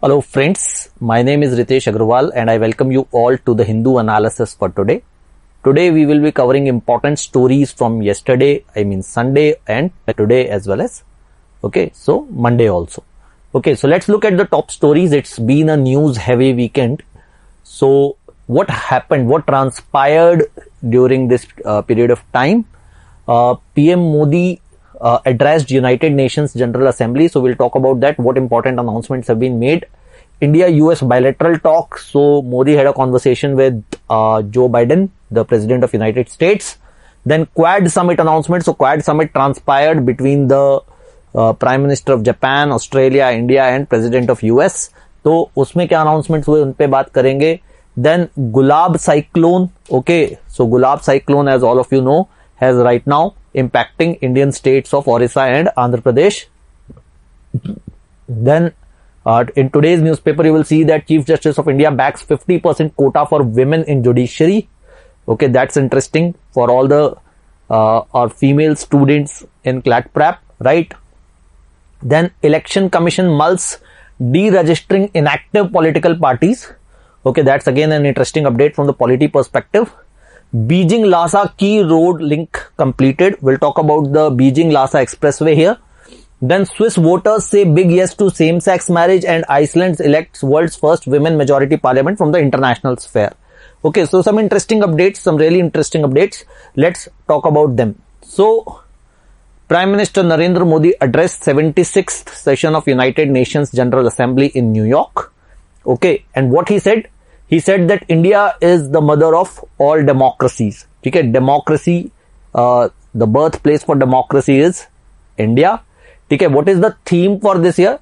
Hello friends, my name is Ritesh Agarwal and I welcome you all to the Hindu analysis for today. Today we will be covering important stories from yesterday, Sunday and today as well as, so Monday also. So let's look at the top stories. It's been a news heavy weekend. So what happened, what transpired during this period of time? PM Modi addressed United Nations General Assembly. So we'll talk about that, what important announcements have been made. India-US bilateral talks. So Modi had a conversation with Joe Biden, the President of United States. Then Quad Summit announcement. So Quad Summit transpired between the Prime Minister of Japan, Australia, India and President of US. तो उसमें क्या announcements हुए उन पे बात करेंगे. Then Gulab cyclone. So Gulab cyclone, as all of you know, has right now impacting Indian states of Orissa and Andhra Pradesh. Then in today's newspaper you will see that Chief Justice of India backs 50% quota for women in judiciary. That's interesting for all the our female students in CLAT Prep, right? Then Election Commission mulls deregistering inactive political parties. That's again an interesting update from the polity perspective. Beijing-Lhasa key road link completed. We'll talk about the Beijing-Lhasa expressway here. Then Swiss voters say big yes to same-sex marriage and Iceland elects world's first women majority parliament from the international sphere. So some interesting updates, some really interesting updates. Let's talk about them. So Prime Minister Narendra Modi addressed 76th session of United Nations General Assembly in New York. And what he said? He said that India is the mother of all democracies. Democracy, the birthplace for democracy is India. What is the theme for this year?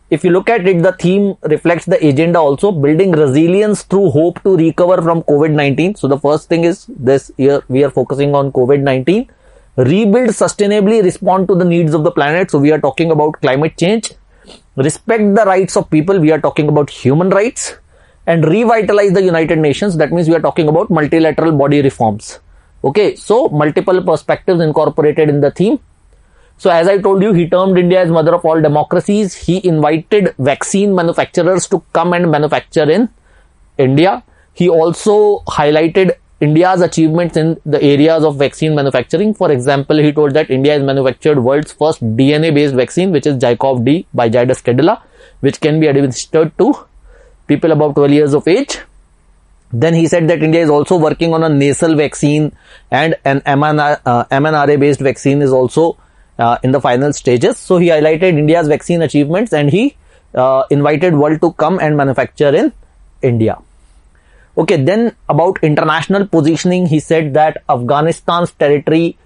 If you look at it, the theme reflects the agenda also, building resilience through hope to recover from COVID-19. So the first thing is this year we are focusing on COVID-19. Rebuild sustainably, respond to the needs of the planet. So we are talking about climate change. Respect the rights of people. We are talking about human rights. And revitalize the United Nations. That means we are talking about multilateral body reforms. So multiple perspectives incorporated in the theme. So as I told you, he termed India as mother of all democracies. He invited vaccine manufacturers to come and manufacture in India. He also highlighted India's achievements in the areas of vaccine manufacturing. For example, he told that India has manufactured world's first DNA-based vaccine, which is ZyCoV-D by Zydus Cadila, which can be administered to people above 12 years of age. Then he said that India is also working on a nasal vaccine and an mRNA-based vaccine is also in the final stages. So he highlighted India's vaccine achievements and he invited world to come and manufacture in India. Then about international positioning, he said that Afghanistan's territory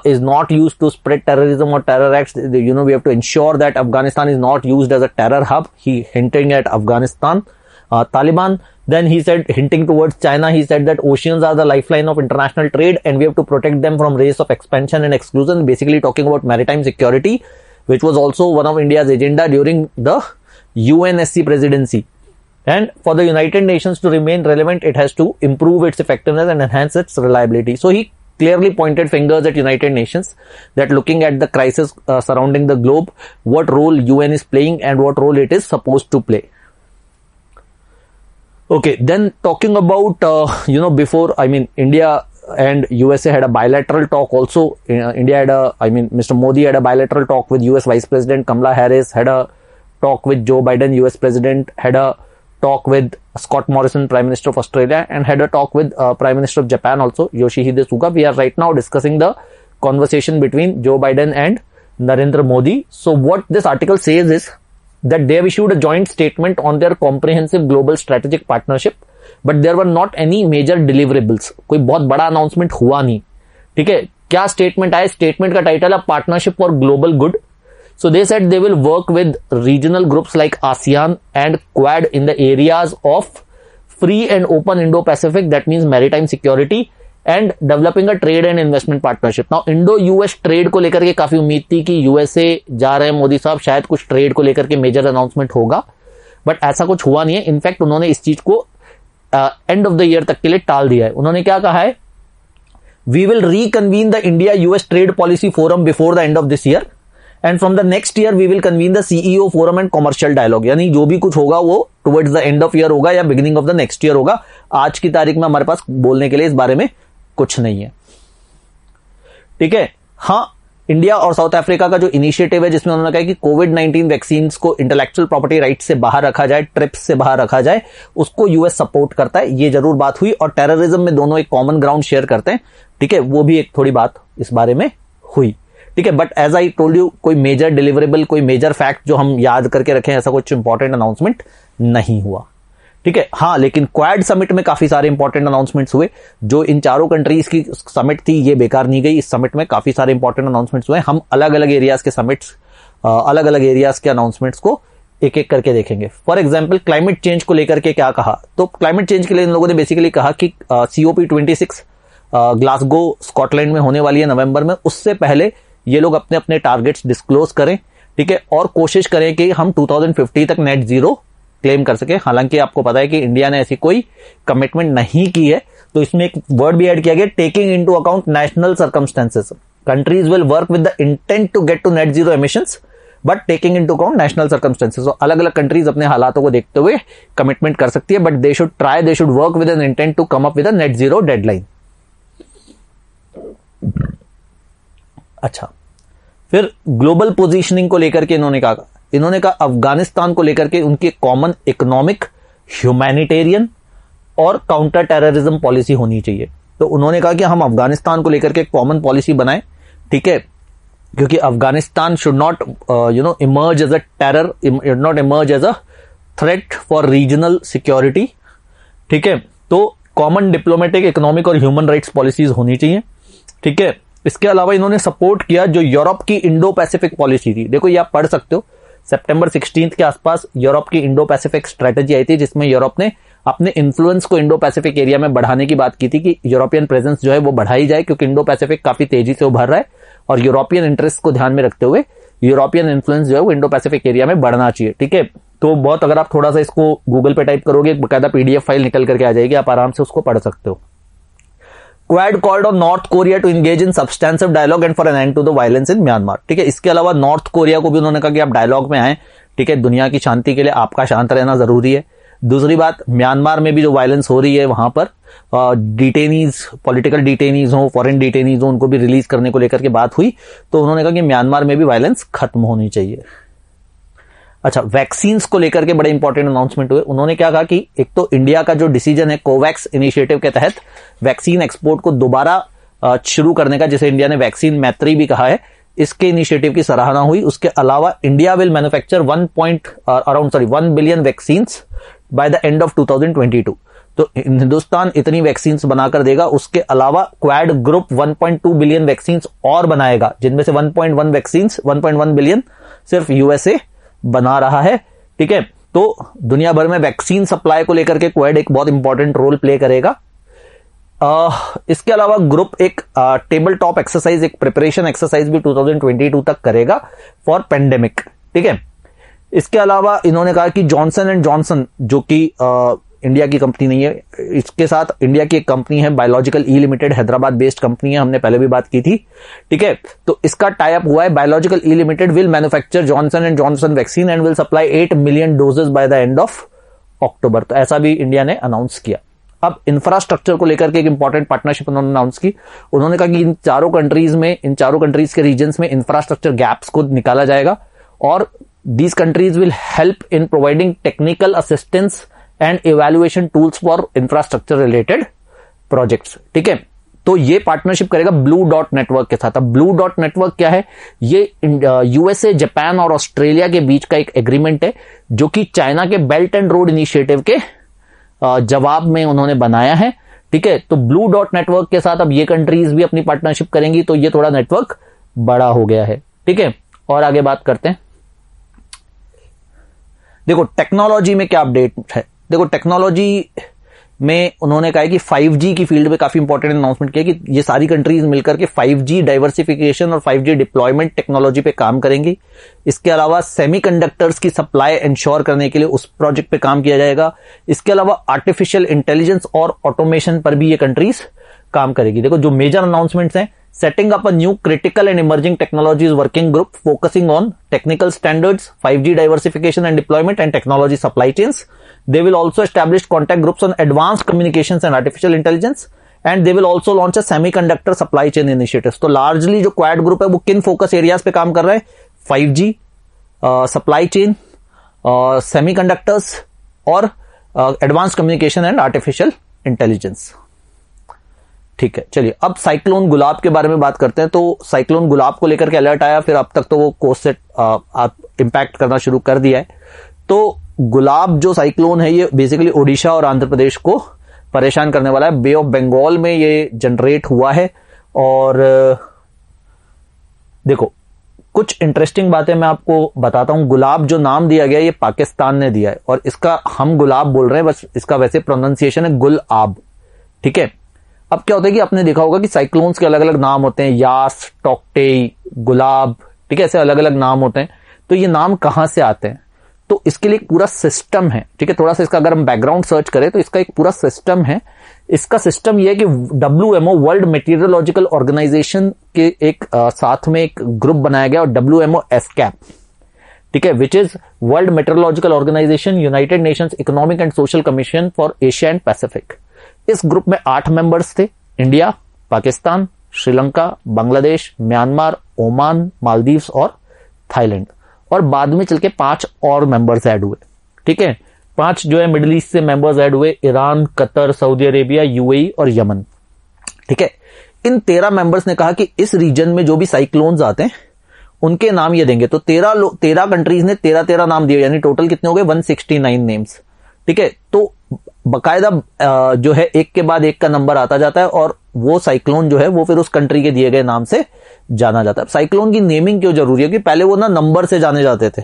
is not used to spread terrorism or terror acts. We have to ensure that Afghanistan is not used as a terror hub. He hinting at Afghanistan, Taliban. Then he said, hinting towards China, he said that oceans are the lifeline of international trade and we have to protect them from race of expansion and exclusion. Basically talking about maritime security, which was also one of India's agenda during the UNSC presidency. And for the United Nations to remain relevant, it has to improve its effectiveness and enhance its reliability. So he clearly pointed fingers at United Nations that looking at the crisis surrounding the globe, what role UN is playing and what role it is supposed to play. Then talking about, before, India and USA had a bilateral talk also. Mr. Modi had a bilateral talk with US Vice President Kamala Harris, had a talk with Joe Biden, US President, had a talk with Scott Morrison, Prime Minister of Australia, and had a talk with Prime Minister of Japan also, Yoshihide Suga. We are right now discussing the conversation between Joe Biden and Narendra Modi. So what this article says is that they have issued a joint statement on their comprehensive global strategic partnership, but there were not any major deliverables. कोई बहुत बड़ा announcement हुआ नहीं. ठीक है, क्या statement आया? Statement का title है Partnership for Global Good. So they said they will work with regional groups like ASEAN and Quad in the areas of free and open Indo-Pacific, that means maritime security, and developing a trade and investment partnership. Now Indo-US trade को लेकर के काफी उम्मीद थी कि USA जा रहे हैं मोदी साहब, शायद कुछ ट्रेड को लेकर के मेजर अनाउंसमेंट होगा, बट ऐसा कुछ हुआ नहीं है. इनफैक्ट उन्होंने इस चीज को एंड ऑफ द ईयर तक के लिए टाल दिया है. उन्होंने क्या कहा है? We will reconvene the India-US Trade Policy Forum before the end of this year and from the next year we will convene the CEO forum and commercial dialogue, यानी जो भी कुछ होगा वो towards the end of year होगा या beginning of the next year होगा। आज की तारीख में हमारे पास बोलने के लिए इस बारे में कुछ नहीं है, ठीक है। हाँ, इंडिया और साउथ अफ्रीका का जो इनिशिएटिव है जिसमें उन्होंने कहा कि कोविड-19 वैक्सीन को इंटेलेक्चुअल प्रॉपर्टी राइट से बाहर रखा जाए, ट्रिप्स से बाहर रखा जाए, उसको यूएस सपोर्ट करता है, ये जरूर बात हुई। और टेररिज्म में दोनों एक कॉमन ग्राउंड शेयर करते हैं, ठीक है, वो भी एक थोड़ी बात इस बारे में हुई, ठीक है। But as I told you, कोई मेजर डिलीवरेबल, कोई मेजर फैक्ट जो हम याद करके रखें, ऐसा कुछ इंपॉर्टेंट अनाउंसमेंट नहीं हुआ, ठीक है। हाँ, लेकिन क्वाड समिट में काफी सारे इंपॉर्टेंट अनाउंसमेंट्स हुए। जो इन चारों कंट्रीज की समिट थी ये बेकार नहीं गई, इस समिट में काफी सारे इंपॉर्टेंट अनाउंसमेंट्स हुए। हम अलग अलग एरियाज के समिट्स, अलग अलग एरियाज के अनाउंसमेंट्स को एक एक करके देखेंगे। फॉर एग्जाम्पल, क्लाइमेट चेंज को लेकर के क्या कहा, तो क्लाइमेट चेंज के लिए इन लोगों ने बेसिकली कहा कि COP26 ग्लासगो स्कॉटलैंड में होने वाली है नवंबर में, उससे पहले ये लोग अपने अपने टारगेट्स डिस्क्लोज करें, ठीक है, और कोशिश करें कि हम 2050 तक नेट जीरो क्लेम कर सके। हालांकि आपको पता है कि इंडिया ने ऐसी कोई कमिटमेंट नहीं की है, तो इसमें एक वर्ड भी ऐड किया गया, taking into account national circumstances, countries will work with the intent to get to net zero emissions but taking into account national circumstances. अलग अलग कंट्रीज अपने हालातों को देखते हुए कमिटमेंट कर सकती है, but they should try, they should work with an intent to come up with a net zero deadline. अच्छा, फिर ग्लोबल पोजीशनिंग को लेकर के इन्होंने कहा अफगानिस्तान को लेकर के उनकी कॉमन इकोनॉमिक, ह्यूमैनिटेरियन और काउंटर टेररिज्म पॉलिसी होनी चाहिए। तो उन्होंने कहा कि हम अफगानिस्तान को लेकर के कॉमन पॉलिसी बनाएं, ठीक है, क्योंकि Afghanistan should not emerge as a terror, not emerge as a threat for regional security, ठीक है। तो कॉमन डिप्लोमेटिक, इकोनॉमिक और ह्यूमन राइट्स पॉलिसीज होनी चाहिए, ठीक है। इसके अलावा इन्होंने सपोर्ट किया जो यूरोप की इंडो पैसिफिक पॉलिसी थी। देखो ये आप पढ़ सकते हो, सितंबर 16 के आसपास यूरोप की इंडो पैसिफिक स्ट्रेटेजी आई थी, जिसमें यूरोप ने अपने इन्फ्लुएंस को इंडो पैसिफिक एरिया में बढ़ाने की बात की थी कि यूरोपियन प्रेजेंस जो है वो बढ़ाई जाए, क्योंकि इंडो पैसिफिक काफी तेजी से उभर रहा है और यूरोपियन इंटरेस्ट को ध्यान में रखते हुए यूरोपियन इन्फ्लुएंस जो है वो इंडो पैसिफिक एरिया में बढ़ना चाहिए, ठीक है। तो बहुत, अगर आप थोड़ा सा इसको गूगल पे टाइप करोगे, बकायदा PDF फाइल निकल करके आ जाएगी, आप आराम से उसको पढ़ सकते हो। Quad called on North Korea to engage in substantive dialogue and for an end to the violence in Myanmar, ठीक है। इसके अलावा नॉर्थ कोरिया को भी उन्होंने कहा कि आप डायलॉग में आए, ठीक है, दुनिया की शांति के लिए आपका शांत रहना जरूरी है। दूसरी बात, म्यांमार में भी जो वायलेंस हो रही है वहां पर डिटेनीज, पॉलिटिकल डिटेनीज हो, फॉरेन डिटेनीज हो, उनको भी रिलीज करने को लेकर के बात हुई। तो उन्होंने कहा कि म्यांमार में भी वायलेंस खत्म होनी चाहिए। अच्छा, वैक्सीन को लेकर के बड़े इंपॉर्टेंट अनाउंसमेंट हुए। उन्होंने क्या कहा कि एक तो इंडिया का जो डिसीजन है कोवैक्स इनिशिएटिव के तहत वैक्सीन एक्सपोर्ट को दोबारा शुरू करने का, जिसे इंडिया ने वैक्सीन मैत्री भी कहा है, इसके इनिशिएटिव की सराहना हुई। उसके अलावा India will manufacture 1 billion vaccine by the end of 2022। तो हिंदुस्तान इतनी वैक्सीन बनाकर देगा। उसके अलावा क्वाड ग्रुप 1.2 बिलियन वैक्सीन और बनाएगा, जिनमें से 1.1 बिलियन सिर्फ यूएसए बना रहा है, ठीक है। तो दुनिया भर में वैक्सीन सप्लाई को लेकर के क्वाड एक बहुत इंपॉर्टेंट रोल प्ले करेगा। इसके अलावा ग्रुप एक टेबल टॉप एक्सरसाइज, एक प्रिपरेशन एक्सरसाइज भी 2022 तक करेगा फॉर पेंडेमिक, ठीक है। इसके अलावा इन्होंने कहा कि जॉनसन एंड जॉनसन, जो कि इंडिया की कंपनी नहीं है, इसके साथ इंडिया की एक कंपनी है बायोलॉजिकल ई लिमिटेड, हैदराबाद बेस्ड कंपनी है, हमने पहले भी बात की थी, ठीक है। तो इसका टाई अप हुआ है। Biological E limited will manufacture Johnson and Johnson vaccine and will supply 8 million doses by the end of October. तो ऐसा भी इंडिया ने अनाउंस किया। अब इंफ्रास्ट्रक्चर को लेकर के एक इंपॉर्टेंट पार्टनरशिप उन्होंने अनाउंस की। उन्होंने कहा कि इन चारों कंट्रीज के रीजन्स में इंफ्रास्ट्रक्चर गैप्स को निकाला जाएगा और these countries will help in providing technical assistance and evaluation tools for infrastructure related projects, ठीक है। तो ये पार्टनरशिप करेगा ब्लू डॉट नेटवर्क के साथ। अब ब्लू डॉट नेटवर्क क्या है? ये यूएसए, जापान और ऑस्ट्रेलिया के बीच का एक एग्रीमेंट है, जो कि चाइना के बेल्ट एंड रोड इनिशिएटिव के जवाब में उन्होंने बनाया है, ठीक है। तो ब्लू डॉट नेटवर्क के साथ अब ये कंट्रीज भी अपनी पार्टनरशिप करेंगी, तो ये थोड़ा नेटवर्क बड़ा हो गया है, ठीक है। और आगे बात करते हैं। देखो टेक्नोलॉजी में क्या अपडेट है। देखो टेक्नोलॉजी में उन्होंने कहा है कि 5G की फील्ड में काफी इंपॉर्टेंट अनाउंसमेंट किया कि ये सारी कंट्रीज मिलकर के 5G डाइवर्सिफिकेशन और 5G डिप्लॉयमेंट टेक्नोलॉजी पे काम करेंगी। इसके अलावा सेमीकंडक्टर्स की सप्लाई इंश्योर करने के लिए उस प्रोजेक्ट पे काम किया जाएगा। इसके अलावा आर्टिफिशियल इंटेलिजेंस और ऑटोमेशन पर भी ये कंट्रीज काम करेगी। देखो जो मेजर अनाउंसमेंट्स हैं, setting up a new critical and emerging technologies working group focusing on technical standards, 5G diversification and deployment, and technology supply chains. They will also establish contact groups on advanced communications and artificial intelligence, and they will also launch a semiconductor supply chain initiatives. तो largely जो quad group है वो किन focus areas पे काम कर रहा है? 5G, सप्लाई चेन, सेमीकंडक्टर्स और advance communication and artificial intelligence. ठीक है, चलिए अब साइक्लोन गुलाब के बारे में बात करते हैं. तो साइक्लोन गुलाब को लेकर के अलर्ट आया, फिर अब तक तो वो कोस्ट से इंपैक्ट करना शुरू कर दिया है. तो गुलाब जो साइक्लोन है ये बेसिकली ओडिशा और आंध्र प्रदेश को परेशान करने वाला है. बे ऑफ बंगाल में ये जनरेट हुआ है. और देखो कुछ इंटरेस्टिंग बातें मैं आपको बताता हूं. गुलाब जो नाम दिया गया ये पाकिस्तान ने दिया है, और इसका हम गुलाब बोल रहे हैं, बस इसका वैसे प्रोनाउंसिएशन है गुल-आब. ठीक है, अब क्या होता है कि आपने देखा होगा कि साइक्लोन्स के अलग अलग नाम होते हैं, यास, टॉकटे, गुलाब. ठीक है, ऐसे अलग अलग नाम होते हैं. तो ये नाम कहां से आते हैं? तो इसके लिए एक पूरा सिस्टम है. ठीक है, थोड़ा सा इसका अगर हम बैकग्राउंड सर्च करें तो इसका एक पूरा सिस्टम है. इसका सिस्टम यह है कि WMO वर्ल्ड मेटीरियोलॉजिकल ऑर्गेनाइजेशन के एक साथ में एक ग्रुप बनाया गया, और WMO एस्कैप. ठीक है, which is world meteorological organization, united nations economic and social commission for Asia and Pacific. इस ग्रुप में 8 मेंबर्स थे. India, Pakistan, Sri Lanka, Bangladesh, Myanmar, Oman, Maldives और थाईलैंड. और बाद में चल के 5 और मेंबर्स ऐड हुए. ठीक है, 5 जो है मिडिल ईस्ट से मेंबर्स ऐड हुए, Iran, Qatar, Saudi Arabia, UAE और यमन. ठीक है, इन 13 मेंबर्स ने कहा कि इस रीजन में जो भी साइक्लोन्स आते हैं उनके नाम ये देंगे. तो 13 कंट्रीज ने 13 नाम दिए, यानी टोटल कितने हो गए? 169 नेम्स. ठीक है, तो बकायदा जो है एक के बाद एक का नंबर आता जाता है, और वो साइक्लोन जो है वो फिर उस कंट्री के दिए गए नाम से जाना जाता है. साइक्लोन की नेमिंग क्यों जरूरी है? कि पहले वो ना नंबर से जाने जाते थे,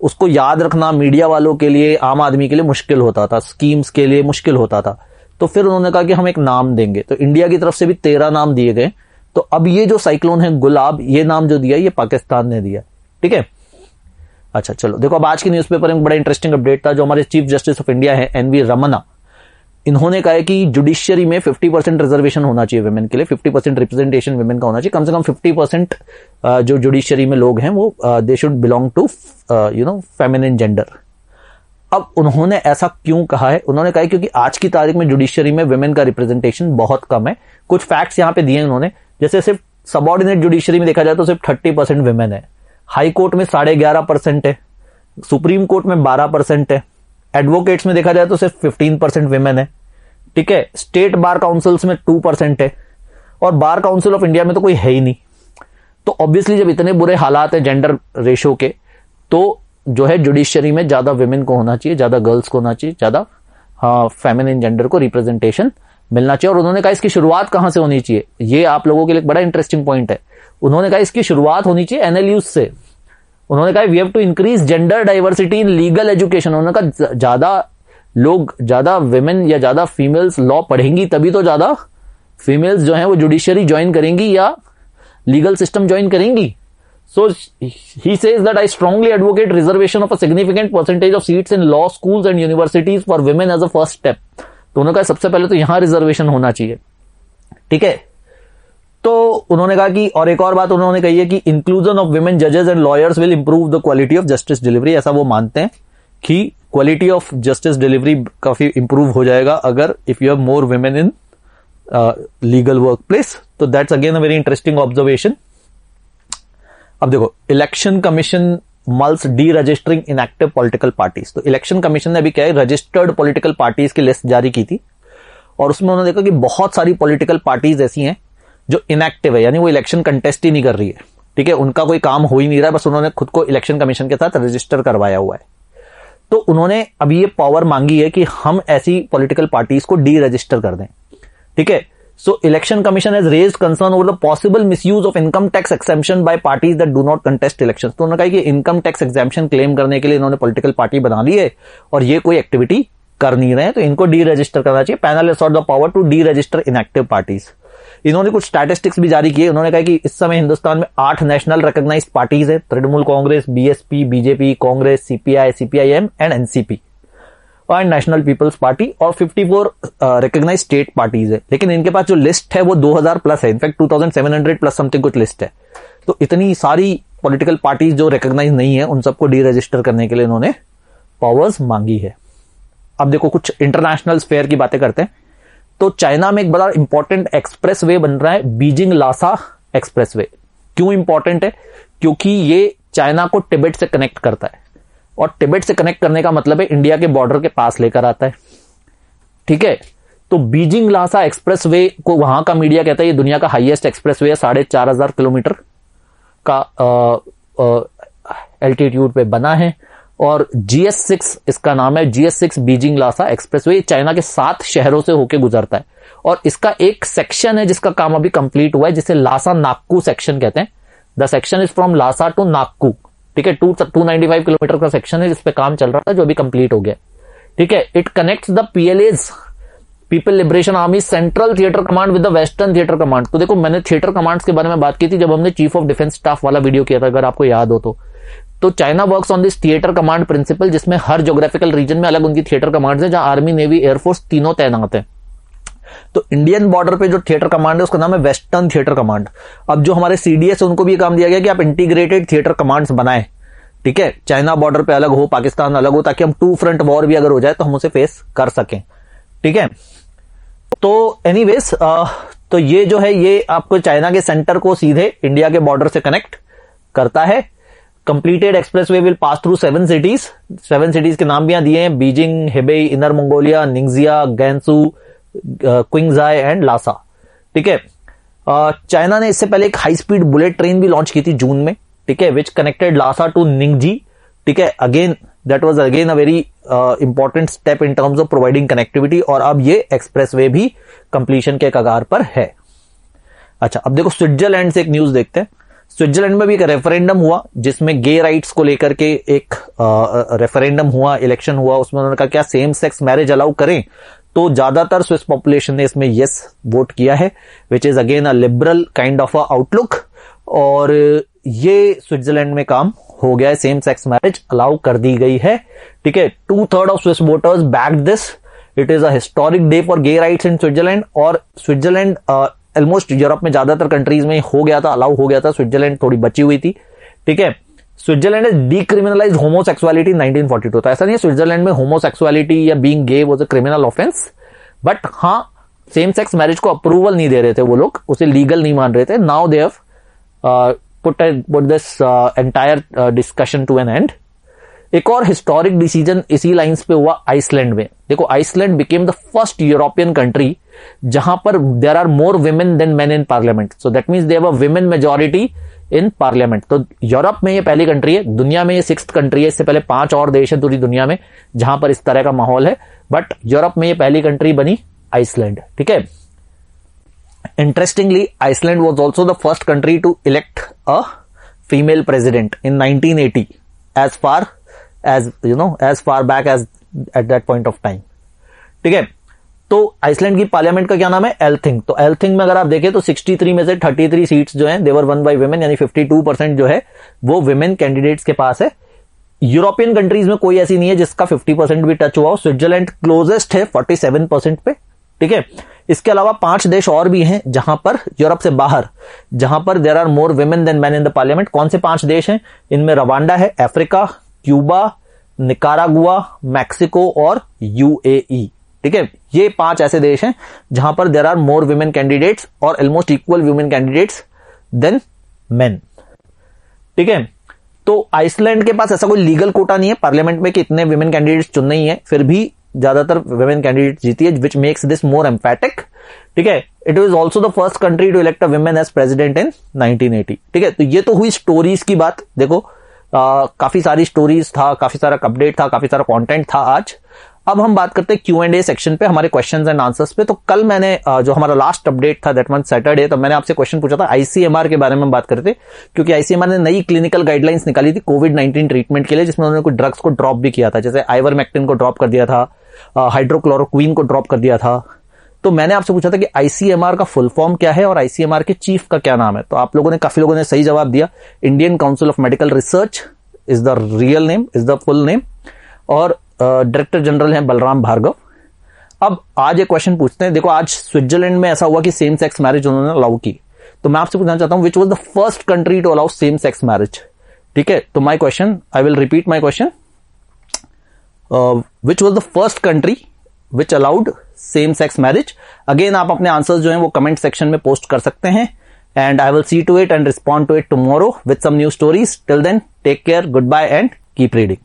उसको याद रखना मीडिया वालों के लिए, आम आदमी के लिए मुश्किल होता था, स्कीम्स के लिए मुश्किल होता था. तो फिर उन्होंने कहा कि हम एक नाम देंगे. तो इंडिया की तरफ से भी 13 नाम दिए गए. तो अब ये जो साइक्लोन है गुलाब, ये नाम जो दिया ये पाकिस्तान ने दिया. ठीक है, अच्छा चलो देखो अब आज की न्यूज़पेपर में बड़ा इंटरेस्टिंग अपडेट था. जो हमारे चीफ जस्टिस ऑफ इंडिया है NV रमन्ना, इन्होंने कहा है कि जुडिशियरी में 50% रिजर्वेशन होना चाहिए वुमेन के लिए, 50% रिप्रेजेंटेशन वुमेन का होना चाहिए. कम से कम 50% जो जुडिशियरी में लोग हैं वो they should belong to feminine gender. अब उन्होंने ऐसा क्यों कहा है? उन्होंने कहा है क्योंकि आज की तारीख में जुडिशियरी में वुमेन का रिप्रेजेंटेशन बहुत कम है. कुछ फैक्ट्स यहां पे दिए उन्होंने, जैसे सिर्फ सबऑर्डिनेट जुडिशियरी में देखा जाए तो सिर्फ 30% वुमेन है, हाई कोर्ट में 11.5% है, सुप्रीम कोर्ट में 12% है, एडवोकेट्स में देखा जाए तो सिर्फ 15% विमेन है. ठीक है, स्टेट बार काउंसिल्स में 2% है, और बार काउंसिल ऑफ इंडिया में तो कोई है ही नहीं. तो ऑब्वियसली जब इतने बुरे हालात है जेंडर रेशो के, तो जो है जुडिशियरी में ज्यादा विमेन को होना चाहिए, ज्यादा गर्ल्स को होना चाहिए, ज्यादा फेमिनिन जेंडर को रिप्रेजेंटेशन मिलना चाहिए. और उन्होंने कहा इसकी शुरुआत कहां से होनी चाहिए? ये आप लोगों के लिए बड़ा इंटरेस्टिंग पॉइंट है. उन्होंने कहा इसकी शुरुआत होनी चाहिए NLU से. उन्होंने कहा we have to increase gender diversity in legal education. उन्होंने कहा ज्यादा विमेन या ज्यादा फीमेल्स लॉ पढ़ेंगी तभी तो ज्यादा फीमेल्स जो हैं वो जुडिशियरी ज्वाइन करेंगी या लीगल सिस्टम ज्वाइन करेंगी. So he says that I strongly advocate reservation of a significant percentage of seats in law schools and universities for women as a first step. तो उन्होंने कहा सबसे पहले तो यहां रिजर्वेशन होना चाहिए. ठीक है, तो उन्होंने कहा कि, और एक और बात उन्होंने कही है कि इंक्लूजन ऑफ विमेन जजेस and lawyers will improve the quality of justice delivery. ऐसा वो मानते हैं कि क्वालिटी ऑफ जस्टिस डिलीवरी काफी इंप्रूव हो जाएगा अगर if you have more women in legal workplace. तो that's again a very interesting observation. अब देखो, election commission mulls deregistering inactive political parties. तो इलेक्शन कमीशन ने अभी क्या है, रजिस्टर्ड पॉलिटिकल पार्टीज की लिस्ट जारी की थी, और उसमें उन्होंने देखा कि बहुत सारी पॉलिटिकल पार्टीज ऐसी हैं जो इनएक्टिव है, यानी वो इलेक्शन कंटेस्ट ही नहीं कर रही है. ठीक है, उनका कोई काम हो ही नहीं रहा है, बस उन्होंने खुद को इलेक्शन कमीशन के साथ रजिस्टर करवाया हुआ है. तो उन्होंने अभी ये पावर मांगी है कि हम ऐसी पॉलिटिकल पार्टीज को डी रजिस्टर कर दें. ठीक है, so election commission has raised concern over the possible misuse of income tax exemption by parties that do not contest elections. तो उन्होंने कहा कि इनकम टैक्स एग्जेम्पशन क्लेम करने के लिए इन्होंने पॉलिटिकल पार्टी बना ली है और ये कोई एक्टिविटी कर नहीं रहे हैं, तो इनको डी रजिस्टर करना चाहिए. Panel has sought the power to deregister inactive parties. इन्होंने कुछ स्टैटिस्टिक्स भी जारी किए. उन्होंने कहा कि इस समय हिंदुस्तान में 8 नेशनल रिकॉग्नाइज्ड पार्टीज है, Trinamool Congress, BSP, BJP, Congress, CPI, CPIM and NCP. And National People's Party, और 54 रिकॉग्नाइज्ड स्टेट पार्टीज है। लेकिन इनके पास जो लिस्ट है वो 2000 प्लस है, इनफैक्ट 2700 प्लस समथिंग कुछ लिस्ट है। तो इतनी सारी पॉलिटिकल पार्टीज जो रिकॉग्नाइज नहीं है उन सबको डी रजिस्टर करने के लिए इन्होंने पावर्स मांगी है। अब देखो कुछ इंटरनेशनल स्फेयर की बातें करते हैं। तो चाइना में एक बड़ा इंपॉर्टेंट एक्सप्रेस वे बन रहा है, बीजिंग लासा एक्सप्रेस वे। क्यों इंपॉर्टेंट है? क्योंकि ये चाइना को तिब्बत से कनेक्ट करता है, और तिब्बत से कनेक्ट करने का मतलब है इंडिया के बॉर्डर के पास लेकर आता है। ठीक है, तो बीजिंग लासा एक्सप्रेस वे को वहां का मीडिया कहता है ये दुनिया का हाईएस्ट एक्सप्रेस वे है, 4500 किलोमीटर का एल्टीट्यूड पे बना है, और GS6 इसका नाम है, GS6 Beijing Lhasa expressway. China के 7 शहरों से होकर गुजरता है, और इसका एक सेक्शन है जिसका काम अभी कंप्लीट हुआ है, जिसे लासा नाक्कू सेक्शन कहते हैं। The section is from Lhasa to Nagqu. ठीक है, 295 किलोमीटर का सेक्शन है जिसपे काम चल रहा था, जो अभी कंप्लीट हो गया। ठीक है, it connects the PLA's people liberation army central theatre command with the western theatre command. तो देखो मैंने थिएटर कमांड्स के बारे में बात की थी जब हमने चीफ ऑफ डिफेंस स्टाफ वाला वीडियो किया था, अगर आपको याद हो तो China works on this theatre command principle, जिसमें हर ज्योग्राफिकल रीजन में अलग उनकी थिएटर कमांड्स है, जहां आर्मी, नेवी, एयरफोर्स तीनों तैनात हैं। तो इंडियन बॉर्डर पे जो थिएटर कमांड है उसका नाम है वेस्टर्न थिएटर कमांड। अब जो हमारे CDS है उनको भी काम दिया गया कि आप इंटीग्रेटेड थिएटर कमांड्स बनाएं। ठीक है, चाइना बॉर्डर पे अलग हो, पाकिस्तान अलग हो, ताकि हम 2 फ्रंट वॉर भी अगर हो जाए तो हम उसे फेस कर सकें। ठीक है, तो एनीवेज तो ये जो है ये आपको चाइना के सेंटर को सीधे इंडिया के बॉर्डर से कनेक्ट करता है। Completed expressway will pass through 7 cities. 7 cities के नाम भी यहां दिए हैं, Beijing, Hebei, inner Mongolia, Ningxia, Gansu, Qinghai and Lhasa. ठीक है, चाइना ने इससे पहले एक हाई स्पीड बुलेट ट्रेन भी लॉन्च की थी जून में। ठीक है, which connected Lhasa to Nyingchi. ठीक है, again that was again a very important step in terms of providing connectivity, और अब ये एक्सप्रेसवे भी कंप्लीशन के कगार पर है। अच्छा, अब देखो स्विट्जरलैंड से एक न्यूज देखते हैं। स्विट्जरलैंड में भी एक रेफरेंडम हुआ जिसमें गे राइट्स को लेकर के एक रेफरेंडम हुआ, इलेक्शन हुआ। उसमें उन्होंने कहा क्या सेम सेक्स मैरिज अलाउ करें, तो ज्यादातर स्विस पॉपुलेशन ने इसमें यस वोट किया है, which is again a liberal kind of a outlook, और ये स्विट्जरलैंड में काम हो गया है, सेम सेक्स मैरिज अलाउ कर दी गई है। ठीक है, 2/3 of Swiss voters backed this. It is a historic day for gay rights in Switzerland, और स्विट्जरलैंड ऑलमोस्ट यूरोप में ज्यादातर कंट्रीज में हो गया था, अलाउ हो गया था, स्विट्जरलैंड थोड़ी बची हुई थी। ठीक है, स्विट्जरलैंड ने डीक्रिमिनलाइज्ड होमोसेक्सुअलिटी 1942। तो ऐसा नहीं है स्विट्जरलैंड में होमोसेक्सुअलिटी या being gay was a criminal offence, but हाँ सेम सेक्स मैरिज को अप्रूवल नहीं दे रहे थे वो लोग, उसे लीगल नहीं मान रहे थे। Now they have put this entire discussion to an end. एक और हिस्टोरिक डिसीजन इसी लाइंस पे हुआ आइसलैंड में। देखो Iceland became the first European country जहां पर there are more women than men in parliament, so that means they have a women majority in parliament. तो यूरोप में ये पहली कंट्री है, दुनिया में ये 6th कंट्री है। इससे पहले 5 और देश है पूरी दुनिया में जहां पर इस तरह का माहौल है, बट यूरोप में ये पहली कंट्री बनी आइसलैंड। ठीक है, interestingly Iceland was also the first country to elect a female president in 1980, as far back as at that point of time। ठीक है, तो आइसलैंड की पार्लियामेंट का क्या नाम है? एल्थिंग। तो एल्थिंग में अगर आप देखें तो 63 में से 33 सीट्स जो हैं देवर वन बाय वुमेन, यानी 52% जो है वो विमेन कैंडिडेट्स के पास है। यूरोपियन कंट्रीज में कोई ऐसी नहीं है जिसका 50% भी टच हुआ हो। स्विट्जरलैंड क्लोजेस्ट है 47% पे। ठीक है, इसके अलावा 5 देश और भी हैं जहां पर यूरोप से बाहर, जहां पर there are more women than man in the parliament. कौन से 5 देश हैं? इनमें रवांडा है, अफ्रीका, क्यूबा, निकारागुआ, मैक्सिको और UAE। ठीक है, ये 5 ऐसे देश हैं जहां पर there are more women candidates और almost equal women candidates than men. ठीक है, तो आइसलैंड के पास ऐसा कोई लीगल कोटा नहीं है पार्लियामेंट में कि इतने विमेन कैंडिडेट्स चुनना ही है, फिर भी ज्यादातर विमेन कैंडिडेट जीती है, which makes this more emphatic. ठीक है, it was also the first country to elect a women as president in 1980। ठीक है, तो ये तो हुई स्टोरीज की बात। देखो काफी सारी स्टोरीज था, काफी सारा अपडेट था, काफी सारा कंटेंट था आज। अब हम बात करते हैं Q&A सेक्शन पे, हमारे क्वेश्चंस एंड आंसर्स पे। तो कल मैंने जो हमारा लास्ट अपडेट था दैट मंथ सैटरडे, तो मैंने आपसे क्वेश्चन पूछा था ICMR के बारे में बात करते, क्योंकि ICMR ने नई क्लिनिकल गाइडलाइंस निकाली थी कोविड-19 ट्रीटमेंट के लिए, जिसमें उन्होंने कुछ ड्रग्स को ड्रॉप भी किया था, जैसे आइवरमेक्टिन को ड्रॉप कर दिया था, हाइड्रोक्लोरोक्वीन को ड्रॉप कर दिया था। तो मैंने आपसे पूछा था कि ICMR का फुल फॉर्म क्या है और ICMR के चीफ का क्या नाम है। तो आप लोगों ने, काफी लोगों ने सही जवाब दिया। Indian council of medical research is the real name, is the full name. और डायरेक्टर जनरल हैं बलराम भार्गव। अब आज एक क्वेश्चन पूछते हैं, देखो आज स्विट्जरलैंड में ऐसा हुआ कि सेम सेक्स मैरिज उन्होंने अलाउ की, तो मैं आपसे पूछना चाहता हूं which was the first country to allow same sex marriage. ठीक है, तो my question, I will repeat my question, which was the first country which allowed same sex marriage. Again आप अपने आंसर्स जो हैं वो कमेंट सेक्शन में post कर सकते हैं, and I will see to it and respond to it tomorrow with some new stories. Till then take care, good bye and keep reading.